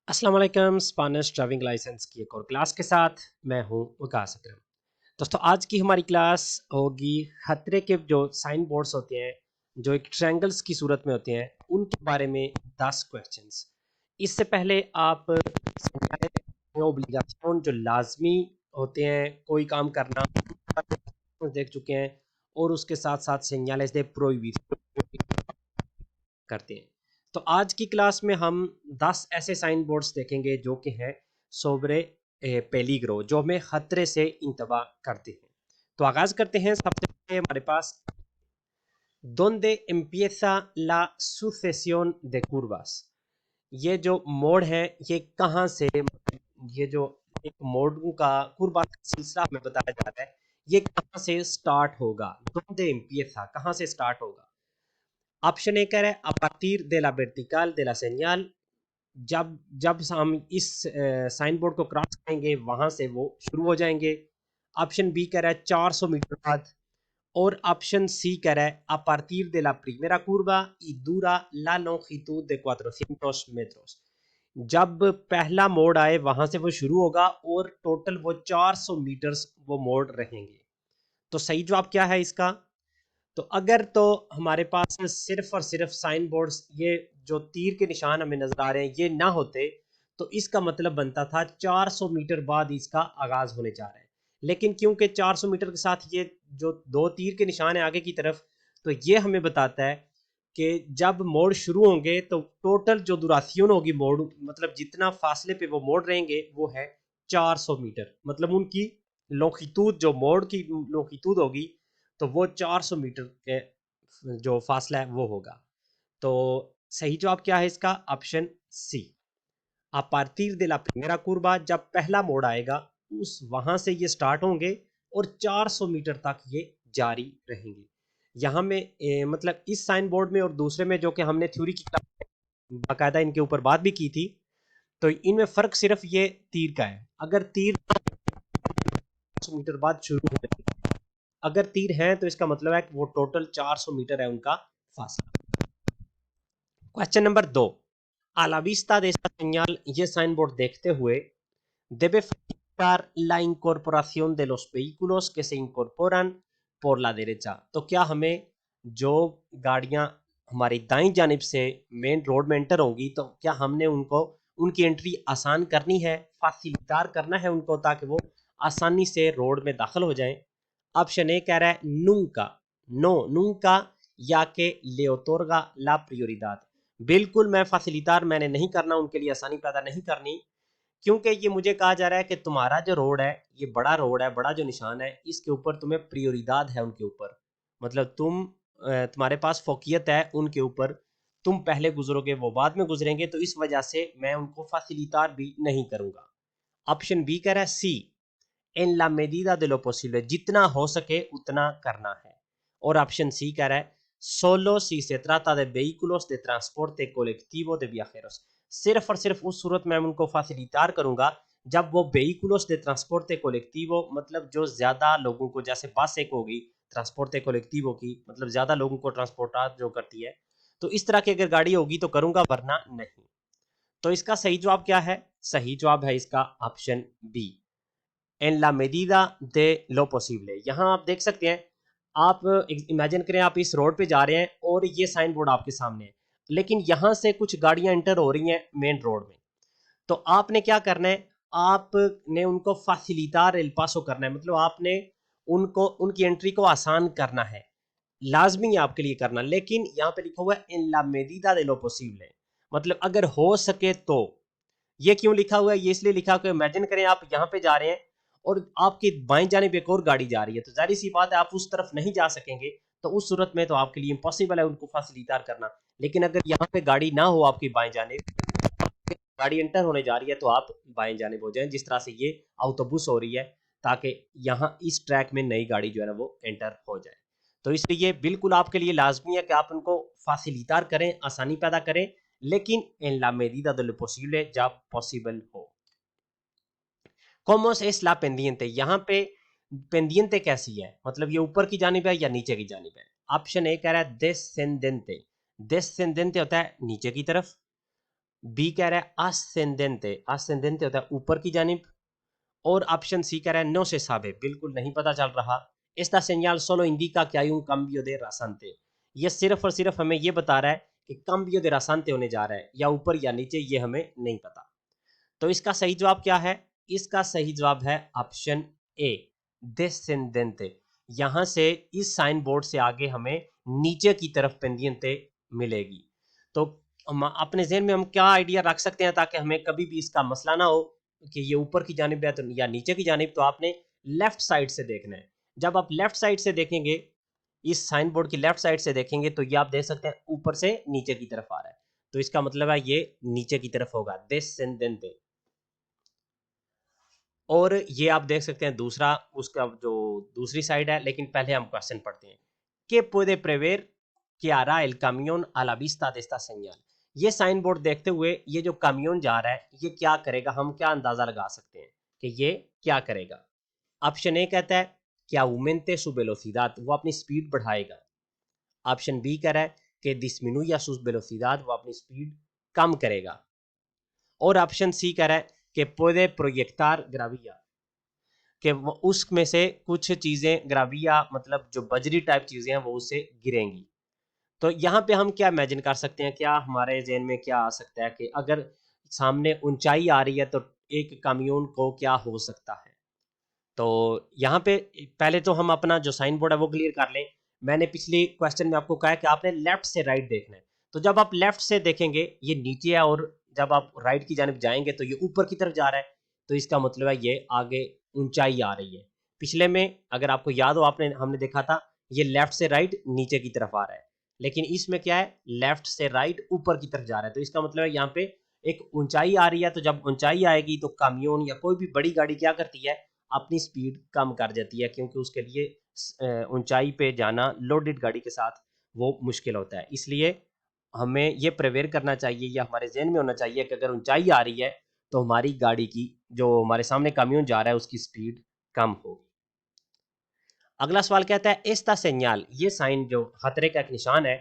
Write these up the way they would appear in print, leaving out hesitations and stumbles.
अस्सलाम वालेकुम। Spanish driving licence की एक और क्लास के साथ मैं हूं वकास अकरम। दोस्तों, आज की हमारी क्लास होगी खतरे के जो साइन बोर्ड्स होते हैं, जो एक ट्रायंगल्स की सूरत में होते हैं, उनके बारे में 10 क्वेश्चंस। इससे पहले आप ओब्लिगाशन जो लाजमी होते हैं कोई काम करना देख चुके हैं, और उसके साथ साथ सेñales de prohibición करते हैं। तो आज की क्लास में हम 10 ऐसे साइन बोर्ड्स देखेंगे जो कि हैं सोब्रे पेलिग्रो, जो हमें खतरे से इंतबा करते हैं। तो आगाज करते हैं। सबसे पहले हमारे पास donde empieza la sucesión de curvas। ये जो मोड़ है ये कहाँ से, ये जो एक मोड़ का कुर्बा का सिलसिला हमें बताया जा रहा है, ये कहाँ से स्टार्ट होगा। donde empieza कहाँ से स्टार्ट होगा। ऑप्शन ए कह रहा है a partir de la vertical de la señal, जब जब हम इस साइन बोर्ड को क्रॉस करेंगे वहां से वो शुरू हो जाएंगे। ऑप्शन बी कह रहा है 400 मीटर बाद। और ऑप्शन सी कह रहा है a partir de la primera curva y dura la longitud de 400 metros, जब पहला मोड़ आए वहां से वो शुरू होगा और टोटल वो 400 मीटर्स वो मोड़ रहेंगे। तो सही जवाब क्या है इसका? तो अगर तो हमारे पास सिर्फ और सिर्फ साइन बोर्ड्स, ये जो तीर के निशान हमें नजर आ रहे हैं, ये ना होते तो इसका मतलब बनता था 400 मीटर बाद इसका आगाज होने जा रहा है। लेकिन क्योंकि 400 मीटर के साथ ये जो दो तीर के निशान है आगे की तरफ, तो ये हमें बताता है कि जब मोड़ शुरू होंगे तो टोटल जो दुरासियन होगी मोड़, मतलब जितना फासले पे वो मोड़ रहेंगे वो है 400 मीटर। मतलब उनकी लोकितूद, जो मोड़ की लोकितूद होगी, तो वो 400 मीटर के जो फासला है वो होगा। तो सही जवाब क्या है इसका? ऑप्शन सी, आ पार्tir de la primera curva, जब पहला मोड़ आएगा उस वहां से ये स्टार्ट होंगे और 400 मीटर तक ये जारी रहेंगे। यहाँ में मतलब इस साइन बोर्ड में और दूसरे में, जो कि हमने थ्योरी की बाकायदा इनके ऊपर बात भी की थी, तो इनमें फर्क सिर्फ ये तीर का है। अगर तीर 400 मीटर बाद शुरू हो, अगर तीर है तो इसका मतलब है कि वो टोटल 400 मीटर है उनका फासला। Question number 2, आलाविस्ता de esta señal, ये साइन बोर्ड देखते हुए debe facilitar la incorporación de los vehículos que se incorporan por la derecha। तो क्या हमें जो गाड़ियां हमारी दाईं जानिब से मेन रोड में एंटर होंगी, तो क्या हमने उनको उनकी एंट्री आसान करनी है, फासिलिटार करना है उनको, ताकि वो आसानी से रोड में दाखिल हो जाएं। ऑप्शन ए कह रहा है नूंका, नो नूंका, या के ले ओtorga la prioridad, बिल्कुल मैं फासिलिटार मैंने नहीं करना, उनके लिए आसानी पैदा नहीं करनी, क्योंकि ये मुझे कहा जा रहा है कि तुम्हारा जो रोड है, ये बड़ा रोड है, बड़ा जो निशान है, इसके ऊपर तुम्हें प्रियोरिदाद है उनके ऊपर। मतलब तुम्हारे पास फोकियत है उनके ऊपर, तुम पहले गुजरोगे वो बाद में गुजरेंगे, तो इस वजह से मैं उनको फासिलिटार भी नहीं करूंगा। ऑप्शन बी कह रहा है सी, en la medida de lo posible, जितना हो सके उतना करना है। और ऑप्शन सी कह रहा है solo si se trata de vehículos de transporte colectivo de viajeros, सिर्फ और सिर्फ उस सूरत में मैं उनको फैसिलिटार करूंगा जब वो व्हीकुलोस de transporte colectivo, मतलब जो ज्यादा लोगों को, जैसे बस एक होगी ट्रांसपोर्टे कोलेक्टिवो की, मतलब ज्यादा लोगों को ट्रांसपोर्ट जो करती है, तो इस तरह की अगर गाड़ी होगी तो करूंगा, वरना नहीं। तो इसका सही जवाब क्या है? सही जवाब है इसका option B, en la medida de lo posible। यहाँ आप देख सकते हैं, आप इमेजिन करें आप इस रोड पे जा रहे हैं और ये साइन बोर्ड आपके सामने है, लेकिन यहाँ से कुछ गाड़ियां एंटर हो रही हैं मेन रोड में, तो आपने क्या करना है, आपने उनको फैसिलिटार एल पासो करना है, मतलब आपने उनको उनकी एंट्री को आसान करना है, लाजमी है आपके लिए करना। लेकिन यहाँ पे लिखा हुआ है इन ला मेदीदा दे लो पॉसिबल, मतलब अगर हो सके तो। ये क्यों लिखा हुआ है? ये इसलिए लिखा हुआ है, इमेजिन करें आप यहाँ पे जा रहे हैं और आपकी बाएं जानिब एक और गाड़ी जा रही है, तो जाहिर सी बात है आप उस तरफ नहीं जा सकेंगे, तो उस सूरत में तो आपके लिए इम्पॉसिबल है उनको फैसिलिटार करना। लेकिन अगर यहाँ पे गाड़ी ना हो आपकी बाएं जानिब, गाड़ी एंटर होने जा रही है, तो आप बाएं जानिब हो जाएं, जिस तरह से ये ऑटोबुस हो रही है, ताकि यहाँ इस ट्रैक में नई गाड़ी जो है ना वो एंटर हो जाए। तो इसलिए बिल्कुल आपके लिए लाजमी है कि आप उनको फैसिलिटार करें, आसानी पैदा करें, लेकिन en la medida de lo posible, जब पॉसिबल हो। कॉमोस es la pendiente, यहाँ पे पेंडियंटे कैसी है, मतलब ये ऊपर की जानिब है या नीचे की जानिब है। ऑप्शन ए कह रहा है descendente, descendente होता है नीचे की तरफ। बी कह रहा है ascendente, ascendente होता है ऊपर की जानिब, और ऑप्शन सी कह रहा है no se sabe, बिल्कुल नहीं पता चल रहा। esta señal solo indica que hay un cambio de rasante, ये सिर्फ और सिर्फ हमें ये बता रहा है कि cambio de rasante होने जा रहा है, या ऊपर या नीचे ये हमें नहीं पता। तो इसका सही जवाब क्या है? इसका सही जवाब है ऑप्शन ए, descendente। यहां से इस साइन बोर्ड से आगे हमें नीचे की तरफ पेंडियंते मिलेगी। तो अपने ज़हन में हम क्या आइडिया रख सकते हैं ताकि हमें कभी भी इसका मसला ना हो कि ये ऊपर की जानिब है तो या नीचे की जानिब, तो आपने लेफ्ट साइड से देखना है। जब आप लेफ्ट साइड से देखेंगे, इस साइन बोर्ड की लेफ्ट साइड से देखेंगे, तो ये आप देख सकते हैं ऊपर से नीचे की तरफ आ रहा है, तो इसका मतलब है ये नीचे की तरफ होगा, descendente। और ये आप देख सकते हैं दूसरा, उसका जो दूसरी साइड है। लेकिन पहले हम क्वेश्चन पढ़ते हैं। ¿Qué puede prever que hará el camión a la vista de esta señal? ये साइन बोर्ड देखते हुए ये जो कमियोन जा रहा है ये क्या करेगा, हम क्या अंदाजा लगा सकते हैं कि ये क्या करेगा? ऑप्शन ए कहता है कि aumente su velocidad, वो अपनी स्पीड बढ़ाएगा। ऑप्शन बी कह रहा है कि disminuya su velocidad, वो अपनी स्पीड कम करेगा। और ऑप्शन सी कह रहा है कि puede proyectar gravilla, कि उसमें से कुछ चीजें, ग्राविया मतलब जो बजरी टाइप चीजें हैं वो उससे गिरेंगी। तो यहाँ पे हम क्या इमेजिन कर सकते हैं, क्या हमारे ज़हन में क्या आ सकता है कि अगर सामने ऊंचाई आ रही है तो एक काम्यून को क्या हो सकता है? तो यहाँ पे पहले तो हम अपना जो साइन बोर्ड है वो क्लियर कर लें। मैंने पिछले क्वेश्चन में आपको कहा है कि आपने लेफ्ट से राइट देखना है। तो जब आप लेफ्ट से देखेंगे ये नीचे है, और जब आप राइट की जानिब जाएंगे तो ये ऊपर की तरफ जा रहा है, तो इसका मतलब है ये आगे ऊंचाई आ रही है। पिछले में अगर आपको याद हो, हमने देखा था ये लेफ्ट से राइट नीचे की तरफ आ रहा है, लेकिन इसमें क्या है, लेफ्ट से राइट ऊपर की तरफ जा रहा है। तो इसका मतलब है यहाँ पे एक ऊंचाई आ रही है, तो जब ऊंचाई आएगी तो काम्योन या कोई भी बड़ी गाड़ी क्या करती है, अपनी स्पीड कम कर जाती है, क्योंकि उसके लिए ऊंचाई पे जाना लोडेड गाड़ी के साथ वो मुश्किल होता है। इसलिए हमें ये प्रिवेयर करना चाहिए या हमारे जहन में होना चाहिए कि अगर ऊंचाई आ रही है तो हमारी गाड़ी की, जो हमारे सामने काम्यून जा रहा है, उसकी स्पीड कम होगी। अगला सवाल कहता है एस्ता सेñal, ये साइन जो खतरे का एक निशान है।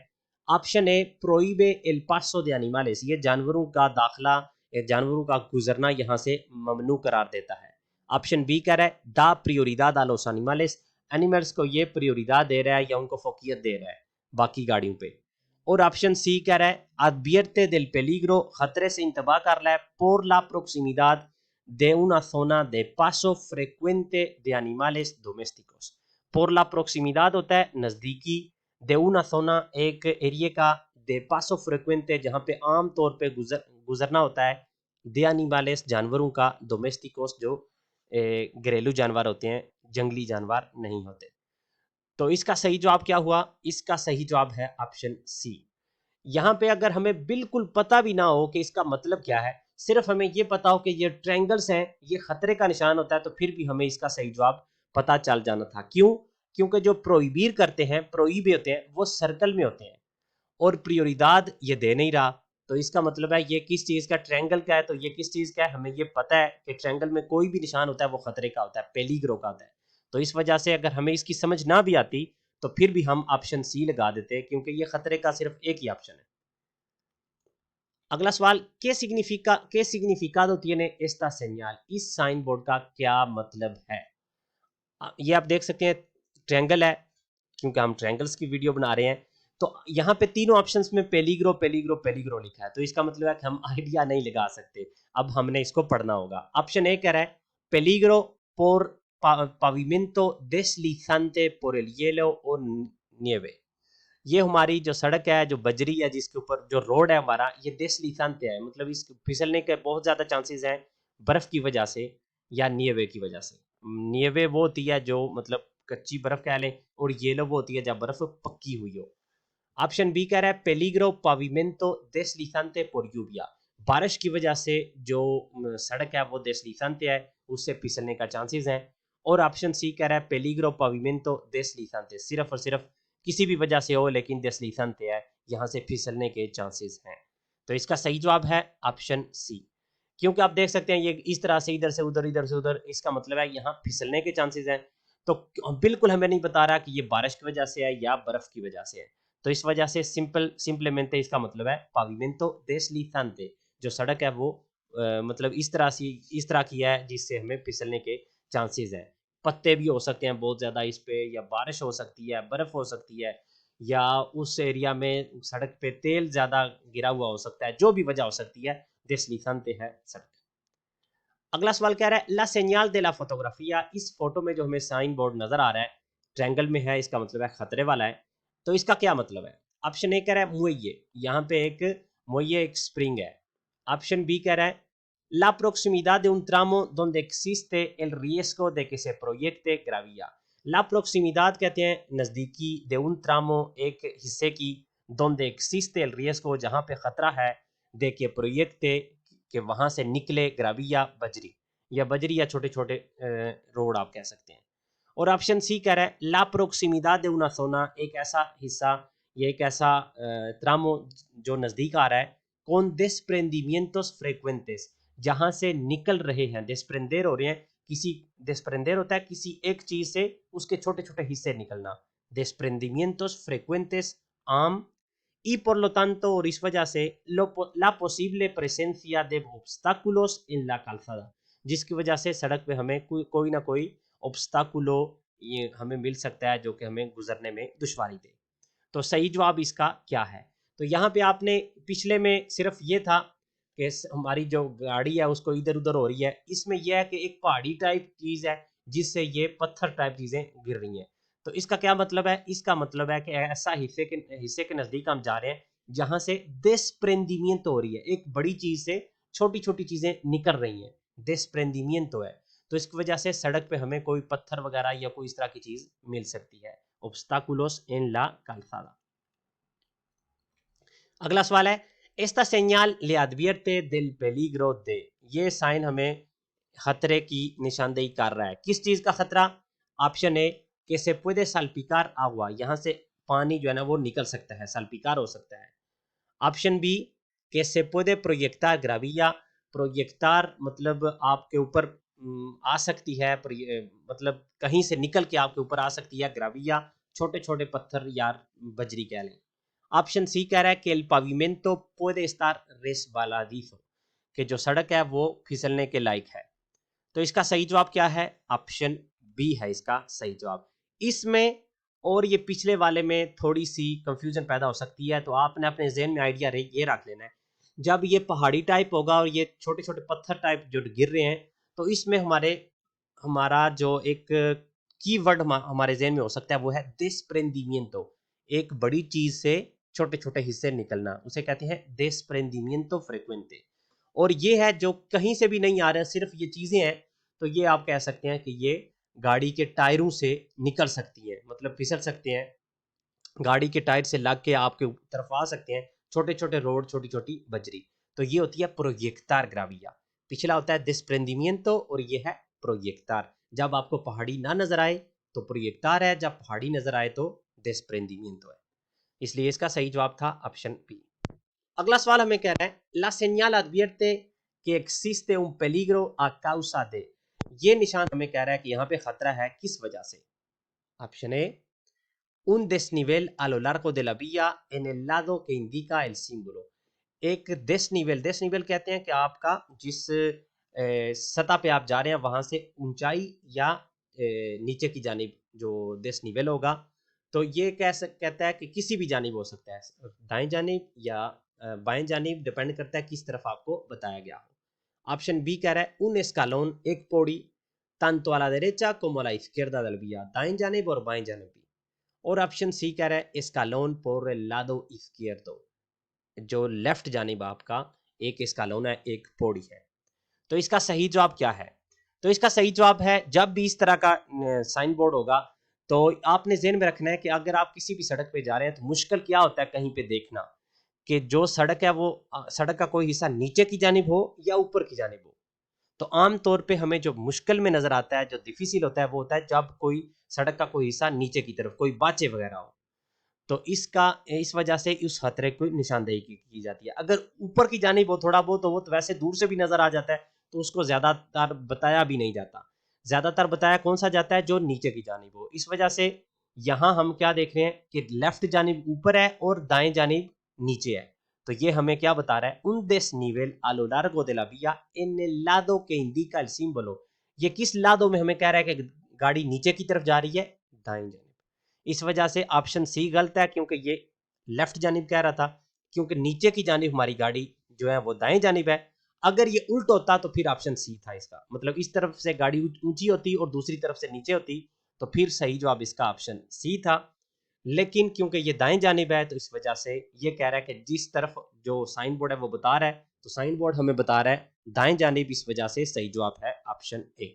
ऑप्शन ए प्रोहिबे एल पासो de animales, ये जानवरों का दाखिला या जानवरों का गुजरना यहाँ से ममनू करार देता है। ऑप्शन बी कह रहा है दा prioridad a los animales, animals को ये prioridad दे रहा है या उनको फोकियत दे रहा है बाकी गाड़ियों पे। और ऑप्शन सी कह रहा है advierte del peligro, खतरे से इंतबाह कर रहा है por la proximidad de una zona de paso frecuente de animales domésticos। por la proximidad होता है नजदीकी, de una zona एक एरिया का, de paso frecuente जहाँ पे आम तौर पे गुजरना होता है, de animales जानवरों का, domesticos जो घरेलू जानवर होते हैं, जंगली जानवर नहीं होते। तो इसका सही जवाब क्या हुआ? इसका सही जवाब है ऑप्शन सी। यहाँ पे अगर हमें बिल्कुल पता भी ना हो कि इसका मतलब क्या है, सिर्फ हमें ये पता हो कि ये ट्रायंगल्स हैं, ये खतरे का निशान होता है, तो फिर भी हमें इसका सही जवाब पता चल जाना था। क्यों? क्योंकि जो प्रोहिबीर करते हैं, प्रोहिबे होते हैं, वो सर्कल में होते हैं, और प्रियोरिदाद ये दे नहीं रहा। तो इसका मतलब है ये किस चीज का, ट्रायंगल का है, तो ये किस चीज का है, हमें ये पता है कि ट्रायंगल में कोई भी निशान होता है वो खतरे का होता है, पेलीग्रो का होता है। तो इस वजह से अगर हमें इसकी समझ ना भी आती तो फिर भी हम ऑप्शन सी लगा देते, क्योंकि ये खतरे का सिर्फ एक ही ऑप्शन है। अगला सवाल, के सिग्निफिकाdo tiene esta señal, इस साइन बोर्ड का क्या मतलब है? ये आप देख सकते हैं ट्रायंगल है, क्योंकि हम ट्रायंगल्स की वीडियो बना रहे हैं। तो यहाँ पे तीनों ऑप्शंस में पेलीग्रो पेलीग्रो पेलीग्रो लिखा है, तो इसका मतलब है कि हम आइडिया नहीं लगा सकते, अब हमने इसको पढ़ना होगा। ऑप्शन ए कह रहा है पेलीग्रो por pavimento deslizante por el hielo o nieve, ये हमारी जो सड़क है, जो बजरी है, जिसके ऊपर जो रोड है हमारा, ये deslizante है, मतलब इस फिसलने के बहुत ज्यादा चांसेस हैं बर्फ की वजह से या नियवे की वजह से। नियवे वो होती है जो मतलब कच्ची बर्फ कह लें, और येलो वो होती है जब बर्फ पक्की हुई हो। ऑप्शन बी कह रहा है पेलीग्रो पाविमेंटो deslizante por lluvia, बारिश की वजह से जो सड़क है वो deslizante है, उससे फिसलने का चांसेस हैं। और ऑप्शन सी कह रहा है पेलीग्रो पाविमेंटो deslizante, सिर्फ और सिर्फ किसी भी वजह से हो लेकिन deslizante है, यहाँ से फिसलने के चांसेस हैं। तो इसका सही जवाब है ऑप्शन सी, क्योंकि आप देख सकते हैं ये इस तरह से इधर से उधर, इधर से उधर, इसका मतलब है यहाँ फिसलने के चांसेस हैं। तो बिल्कुल हमें नहीं बता रहा कि ये बारिश की वजह से है या बर्फ की वजह से है। तो इस वजह से सिंपलेmente इसका मतलब है पाविमेंटो deslizante, जो सड़क है वो मतलब इस तरह की है जिससे हमें फिसलने के चांसेस है। पत्ते भी हो सकते हैं बहुत ज़्यादा इस पे, या बारिश हो सकती है, बर्फ़ हो सकती है, या उस एरिया में सड़क पे तेल ज़्यादा गिरा हुआ हो सकता है, जो भी वजह हो सकती है, deslizante है सड़क। अगला सवाल कह रहा है ला सेñal de la fotografía, इस फोटो में जो हमें साइन बोर्ड नजर आ रहा है ट्रायंगल में है, इसका मतलब है खतरे वाला है। तो इसका क्या मतलब है? ऑप्शन ए कह रहा है मुएये, यहाँ पे एक मुएये एक स्प्रिंग है। ऑप्शन बी कह रहा है la proximidad de un tramo donde existe el riesgo de que se proyecte gravilla। la proximidad कहते हैं नजदीकी, de un tramo एक हिस्से की, donde existe el riesgo जहाँ पे खतरा है, de que proyecte कि वहां से निकले ग्राविया बजरी, या बजरी या छोटे छोटे रोड आप कह सकते हैं। और ऑप्शन सी कह रहा है ला प्रोक्सिमिडा दे उना सोना, एक ऐसा हिस्सा, ये एक ऐसा ट्रामो जो नजदीक आ रहा है, कौन desprendimientos frecuentes, जहां से निकल रहे हैं, desprender हो रहे हैं किसी, desprender होता है किसी एक चीज से उसके छोटे छोटे हिस्से निकलना, desprendimientos frecuentes आम, y por lo tanto, और इस वजह से la posible presencia de obstáculos en la calzada, जिसकी वजह से सड़क पे हमें कोई ना कोई obstáculo ये हमें मिल सकता है जो कि हमें गुजरने में दुश्वारी दे। तो सही जवाब इसका क्या है? तो यहाँ पे आपने पिछले में सिर्फ ये था कि हमारी जो गाड़ी है उसको इधर उधर हो रही है, इसमें यह है कि एक पहाड़ी टाइप चीज है जिससे ये पत्थर टाइप चीजें गिर रही हैं। तो इसका क्या मतलब है? इसका मतलब है कि ऐसा हिस्से के नजदीक हम जा रहे हैं जहां से desprendimiento हो रही है, एक बड़ी चीज से छोटी छोटी चीजें निकल रही हैं, desprendimiento है। तो इसकी वजह से सड़क पे हमें कोई पत्थर वगैरह या कोई इस तरह की चीज मिल सकती है, obstáculos en la calzada। अगला सवाल है esta señal le advierte del peligro de, ये साइन हमें खतरे की निशानदेही कर रहा है। किस चीज का खतरा? Option A que se puede salpicar agua, यहाँ से पानी जो है ना वो निकल सकता है, salpicar हो सकता है। Option B que se puede proyectar gravilla, proyectar मतलब आपके ऊपर आ सकती है, मतलब कहीं से निकल के आपके ऊपर आ सकती है ग्राविया, छोटे छोटे पत्थर या बजरी कह लें। ऑप्शन सी कह रहा है कि el pavimento puede estar resbaladizo, कि जो सड़क है वो फिसलने के लायक है। तो इसका सही जवाब क्या है? ऑप्शन बी है इसका सही जवाब। इसमें और ये पिछले वाले में थोड़ी सी कंफ्यूजन पैदा हो सकती है, तो आपने अपने ज़हन में आइडिया ये रख लेना है, जब ये पहाड़ी टाइप होगा और ये छोटे छोटे पत्थर टाइप जो गिर रहे हैं, तो इसमें हमारा जो एक की वर्ड हमारे ज़हन में हो सकता है वो है desprendimiento, एक बड़ी चीज से छोटे छोटे हिस्से निकलना, उसे कहते हैं desprendimiento frecuente। और ये है जो कहीं से भी नहीं आ रहा है, सिर्फ ये चीजें हैं, तो ये आप कह सकते हैं कि ये गाड़ी के टायरों से निकल सकती है, मतलब फिसल सकते हैं, गाड़ी के टायर से लग के आपके तरफ आ सकते हैं, छोटे छोटे रोड, छोटी छोटी बजरी। तो ये होती है प्रोजेक्टार ग्राविया। पिछला होता है desprendimiento और ये है प्रोजेक्टार। जब आपको पहाड़ी ना नजर आए तो प्रोजेक्टार है, जब पहाड़ी नजर आए तो desprendimiento है। इसलिए इसका सही जवाब था ऑप्शन बी। अगला सवाल हमें कह रहा है la señal advierte que existe un peligro a causa de, ये निशान हमें कह रहा है कि यहाँ पे खतरा है, किस वजह से? Option A un desnivel a lo largo de la vía en el lado que indica el símbolo, एक desnivel कहते हैं कि आपका जिस सतह पे आप जा रहे हैं वहां से ऊंचाई या नीचे की जानिब जो desnivel होगा, तो ये कहता है कि किसी भी जानिब हो सकता है, दाएं जानिब या बाएं जानिब, डिपेंड करता है किस तरफ आपको बताया गया हो। ऑप्शन बी कह रहा है un escalón, एक Pauri, tanto a la derecha como a la izquierda del vía, दाएं जानिब और बाएं जानिब भी। और ऑप्शन सी कह रहा है escalón por el lado izquierdo, जो लेफ्ट जानिब आपका एक escalón है, एक पौड़ी है। तो इसका सही जवाब क्या है? तो इसका सही जवाब है, जब भी इस तरह का साइन बोर्ड होगा तो आपने ज़हन में रखना है कि अगर आप किसी भी सड़क पे जा रहे हैं तो मुश्किल क्या होता है कहीं पे देखना कि जो सड़क है वो सड़क का कोई हिस्सा नीचे की जानिब हो या ऊपर की जानिब हो। तो आम तौर पे हमें जो मुश्किल में नजर आता है, जो डिफिसिल होता है, वो होता है जब कोई सड़क का कोई हिस्सा नीचे की तरफ, कोई बाचे वगैरह हो। तो इस वजह से उस खतरे को निशानदेही की जाती है। अगर ऊपर की जानिब हो थोड़ा बहुत, तो वो तो वैसे दूर से भी नजर आ जाता है, तो उसको ज्यादातर बताया भी नहीं जाता। ज्यादातर बताया कौन सा जाता है? जो नीचे की जानिब हो। इस वजह से यहाँ हम क्या देख रहे हैं कि लेफ्ट जानिब ऊपर है और दाएं जानिब नीचे है। तो ये हमें क्या बता रहा है, un desnivel a lo largo de la vía en el lado que indica el símbolo। ये किस लादो में हमें कह रहा है कि गाड़ी नीचे की तरफ जा रही है, दाएं जानिब। इस वजह से ऑप्शन सी गलत है, क्योंकि ये लेफ्ट जानिब कह रहा था, क्योंकि नीचे की जानिब हमारी गाड़ी जो है वो दाएं जानिब है। अगर ये उल्ट होता तो फिर ऑप्शन सी था इसका, मतलब इस तरफ से गाड़ी ऊंची होती और दूसरी तरफ से नीचे होती, तो फिर सही जवाब इसका ऑप्शन सी था। लेकिन क्योंकि ये दाएं जानिब है तो इस वजह से ये कह रहा है कि जिस तरफ जो साइन बोर्ड है वो बता रहा है, तो साइन बोर्ड हमें बता रहा है दाएं जानिब, इस वजह से सही जवाब है ऑप्शन ए।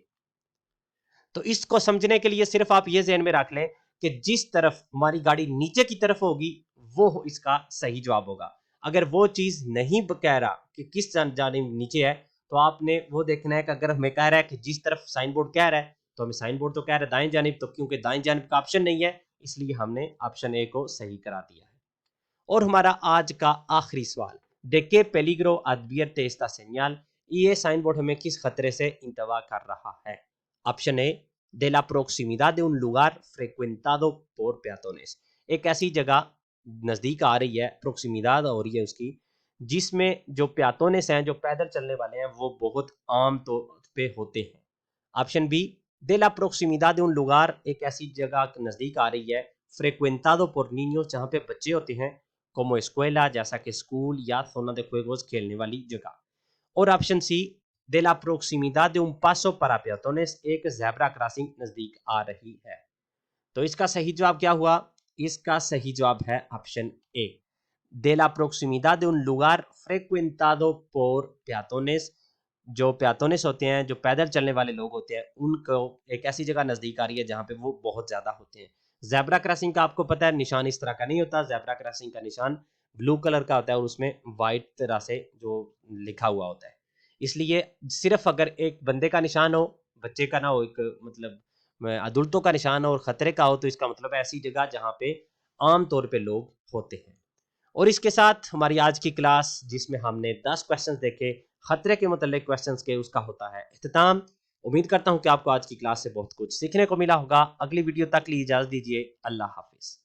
तो इसको समझने के लिए सिर्फ आप ये ज़हन में रख लें कि जिस तरफ हमारी गाड़ी नीचे की तरफ होगी वो इसका सही जवाब होगा। अगर वो चीज़ नहीं कह रहा कि किस जानिब नीचे है, तो आपने वो देखना है कि अगर हमें कह रहा है कि जिस तरफ साइन बोर्ड कह रहा है, तो हमें साइन बोर्ड तो कह रहा है दाएं जानिब, तो क्योंकि दाएं जानिब का ऑप्शन नहीं है इसलिए हमने ऑप्शन ए को सही करा दिया है। और हमारा आज का आखिरी सवाल, de qué peligro advierte esta señal, ये साइन बोर्ड हमें किस खतरे से इंतवा कर रहा है। ऑप्शन ए, de la proximidad de un lugar frecuentado por peatones, एक ऐसी जगह नजदीक आ रही है, प्रोक्सीमिदाद हो रही है उसकी, जिसमें जो प्यातोनेस हैं, जो पैदल चलने वाले हैं, वो बहुत आम तौर पे होते हैं। Option B, de la proximidad de un lugar, एक ऐसी जगह नजदीक आ रही है, frecuentado por niños, जहाँ पे बच्चे होते हैं, como escuela, जैसा कि स्कूल, या zona de juegos, खेलने वाली जगह। और option C, de la proximidad de un paso para peatones, एक जेब्रा क्रॉसिंग नजदीक आ रही है। तो इसका सही जवाब क्या हुआ, इसका सही जवाब है ऑप्शन ए, de la proximidad de un lugar frecuentado por peatones, जो प्यातोनिस होते हैं, जो पैदल चलने वाले लोग होते हैं, उनको एक ऐसी जगह नजदीक आ रही है जहां पे वो बहुत ज्यादा होते हैं। जेब्रा क्रॉसिंग का आपको पता है निशान इस तरह का नहीं होता, जेब्रा क्रॉसिंग का निशान ब्लू कलर का होता है और उसमें व्हाइट तरह से जो लिखा हुआ होता है। इसलिए सिर्फ अगर एक बंदे का निशान हो, बच्चे का ना हो, एक मतलब अदुल्तों का निशान हो और खतरे का हो, तो इसका मतलब ऐसी जगह जहां पे आम तौर पे लोग होते हैं। और इसके साथ हमारी आज की क्लास, जिसमें हमने 10 क्वेश्चंस देखे खतरे के मतलब क्वेश्चंस के, उसका होता है इख्तिताम। उम्मीद करता हूं कि आपको आज की क्लास से बहुत कुछ सीखने को मिला होगा। अगली वीडियो तक लिए इजाजत दीजिए। अल्लाह हाफिज।